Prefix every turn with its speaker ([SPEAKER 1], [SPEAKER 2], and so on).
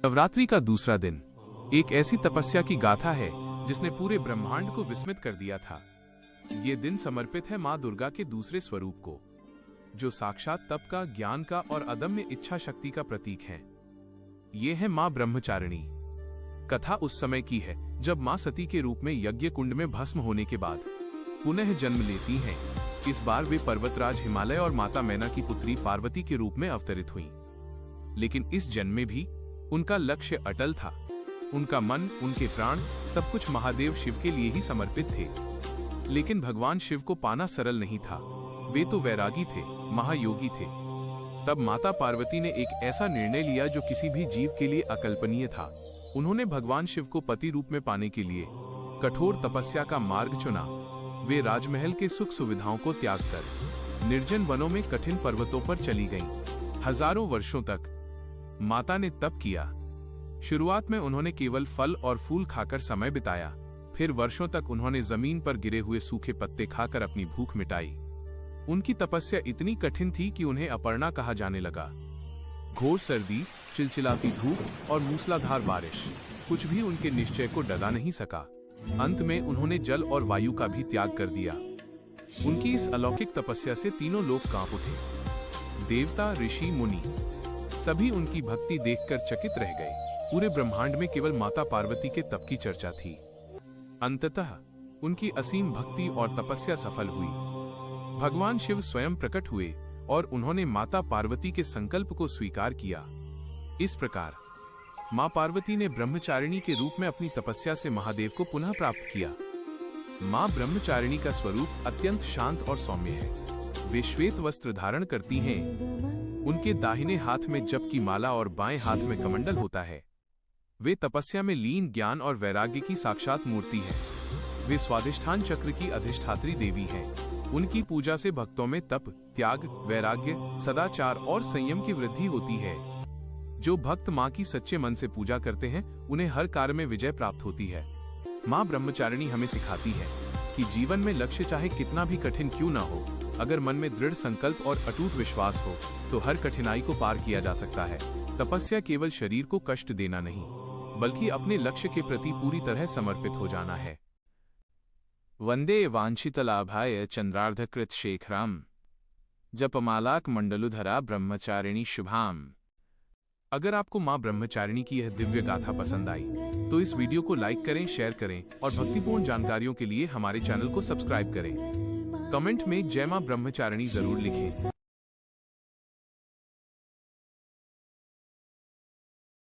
[SPEAKER 1] नवरात्रि का दूसरा दिन एक ऐसी तपस्या की गाथा है जिसने पूरे ब्रह्मांड को विस्मित कर दिया था। ये दिन समर्पित है माँ दुर्गा के दूसरे स्वरूप को, जो साक्षात तप का, ज्ञान का और अदम्य इच्छा शक्ति का प्रतीक है। ये है माँ ब्रह्मचारिणी। कथा उस समय की है जब माँ सती के रूप में यज्ञ कुंड में भस्म होने के बाद पुनः जन्म लेती हैं। इस बार वे पर्वतराज हिमालय और माता मैना की पुत्री पार्वती के रूप में अवतरित हुईं। लेकिन इस जन्म में भी उनका लक्ष्य अटल था। उनका मन, उनके प्राण, सब कुछ महादेव शिव के लिए ही समर्पित थे। लेकिन भगवान शिव को पाना सरल नहीं था। वे तो वैरागी थे, महायोगी थे। तब माता पार्वती ने एक ऐसा निर्णय लिया जो किसी भी जीव के लिए अकल्पनीय था। उन्होंने भगवान शिव को पति रूप में पाने के लिए कठोर तपस्या का मार्ग चुना। वे राजमहल के सुख सुविधाओं को त्याग कर निर्जन वनों में कठिन पर्वतों पर चली गईं। हजारों वर्षों तक माता ने तप किया। शुरुआत में उन्होंने केवल फल और फूल खाकर समय बिताया। फिर वर्षों तक उन्होंने जमीन पर गिरे हुए सूखे पत्ते खाकर अपनी भूख मिटाई। उनकी तपस्या इतनी कठिन थी कि उन्हें अपर्णा कहा जाने लगा। घोर सर्दी, चिलचिलाती धूप और मूसलाधार बारिश कुछ भी उनके निश्चय को डगा नहीं सका। अंत में उन्होंने जल और वायु का भी त्याग कर दिया। उनकी इस अलौकिक तपस्या से तीनों लोग कांप उठे। देवता, ऋषि, मुनि सभी उनकी भक्ति देखकर चकित रह गए। पूरे ब्रह्मांड में केवल माता पार्वती के तप की चर्चा थी। अंततः उनकी असीम भक्ति और तपस्या सफल हुई। भगवान शिव स्वयं प्रकट हुए और उन्होंने माता पार्वती के संकल्प को स्वीकार किया। इस प्रकार मां पार्वती ने ब्रह्मचारिणी के रूप में अपनी तपस्या से महादेव को पुनः प्राप्त किया। मां ब्रह्मचारिणी का स्वरूप अत्यंत शांत और सौम्य है। वे श्वेत वस्त्र धारण करती हैं। उनके दाहिने हाथ में जप की माला और बाएं हाथ में कमंडल होता है। वे तपस्या में लीन ज्ञान और वैराग्य की साक्षात मूर्ति हैं। वे स्वाधिष्ठान चक्र की अधिष्ठात्री देवी हैं। उनकी पूजा से भक्तों में तप, त्याग, वैराग्य, सदाचार और संयम की वृद्धि होती है। जो भक्त माँ की सच्चे मन से पूजा करते हैं, उन्हें हर कार्य में विजय प्राप्त होती है। माँ ब्रह्मचारिणी हमें सिखाती है कि जीवन में लक्ष्य चाहे कितना भी कठिन क्यों न हो, अगर मन में दृढ़ संकल्प और अटूट विश्वास हो तो हर कठिनाई को पार किया जा सकता है। तपस्या केवल शरीर को कष्ट देना नहीं, बल्कि अपने लक्ष्य के प्रति पूरी तरह समर्पित हो जाना है। वंदे वांछितलाभाय चंद्रार्धकृत शेखराम जपमालाक मंडलुधरा ब्रह्मचारिणी शुभाम। अगर आपको मां ब्रह्मचारिणी की यह दिव्य गाथा पसंद आई तो इस वीडियो को लाइक करें, शेयर करें और भक्तिपूर्ण जानकारियों के लिए हमारे चैनल को सब्सक्राइब करें। कमेंट में जय मां ब्रह्मचारिणी जरूर लिखें।